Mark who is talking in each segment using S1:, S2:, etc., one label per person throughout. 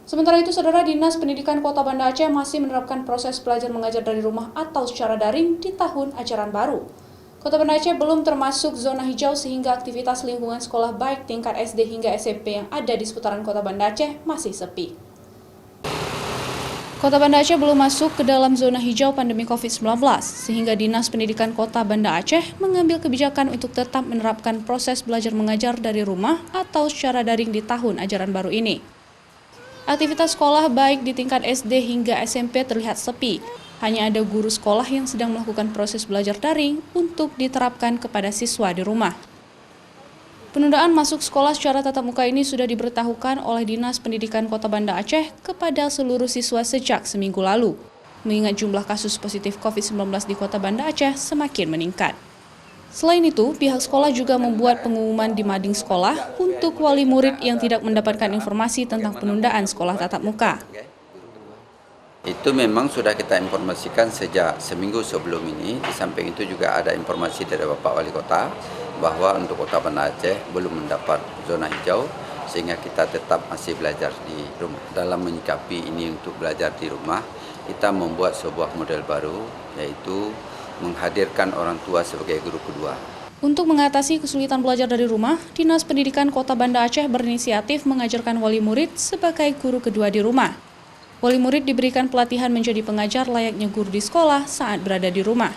S1: Sementara itu, Saudara, Dinas Pendidikan Kota Banda Aceh masih menerapkan proses belajar mengajar dari rumah atau secara daring di tahun ajaran baru. Kota Banda Aceh belum termasuk zona hijau sehingga aktivitas lingkungan sekolah baik tingkat SD hingga SMP yang ada di seputaran Kota Banda Aceh masih sepi. Kota Banda Aceh belum masuk ke dalam zona hijau pandemi COVID-19, sehingga Dinas Pendidikan Kota Banda Aceh mengambil kebijakan untuk tetap menerapkan proses belajar mengajar dari rumah atau secara daring di tahun ajaran baru ini. Aktivitas sekolah baik di tingkat SD hingga SMP terlihat sepi. Hanya ada guru sekolah yang sedang melakukan proses belajar daring untuk diterapkan kepada siswa di rumah. Penundaan masuk sekolah secara tatap muka ini sudah diberitahukan oleh Dinas Pendidikan Kota Banda Aceh kepada seluruh siswa sejak seminggu lalu, mengingat jumlah kasus positif COVID-19 di Kota Banda Aceh semakin meningkat. Selain itu, pihak sekolah juga membuat pengumuman di mading sekolah untuk wali murid yang tidak mendapatkan informasi tentang penundaan sekolah tatap muka.
S2: Itu memang sudah kita informasikan sejak seminggu sebelum ini. Di samping itu juga ada informasi dari Bapak Wali Kota bahwa untuk Kota Banda Aceh belum mendapat zona hijau, sehingga kita tetap masih belajar di rumah. Dalam menyikapi ini untuk belajar di rumah, kita membuat sebuah model baru, yaitu menghadirkan orang tua sebagai guru kedua.
S1: Untuk mengatasi kesulitan belajar dari rumah, Dinas Pendidikan Kota Banda Aceh berinisiatif mengajarkan wali murid sebagai guru kedua di rumah. Wali murid diberikan pelatihan menjadi pengajar layaknya guru di sekolah saat berada di rumah.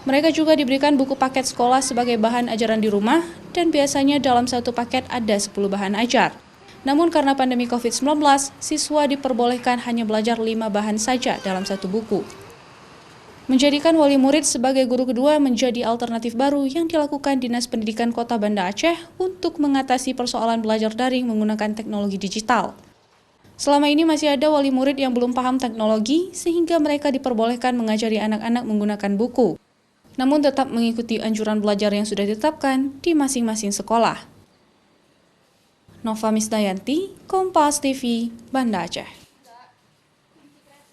S1: Mereka juga diberikan buku paket sekolah sebagai bahan ajaran di rumah, dan biasanya dalam satu paket ada 10 bahan ajar. Namun karena pandemi COVID-19, siswa diperbolehkan hanya belajar 5 bahan saja dalam satu buku. Menjadikan wali murid sebagai guru kedua menjadi alternatif baru yang dilakukan Dinas Pendidikan Kota Banda Aceh untuk mengatasi persoalan belajar daring menggunakan teknologi digital. Selama ini masih ada wali murid yang belum paham teknologi sehingga mereka diperbolehkan mengajari anak-anak menggunakan buku, namun tetap mengikuti anjuran belajar yang sudah ditetapkan di masing-masing sekolah. Nova Misdayanti, Kompas TV, Banda Aceh.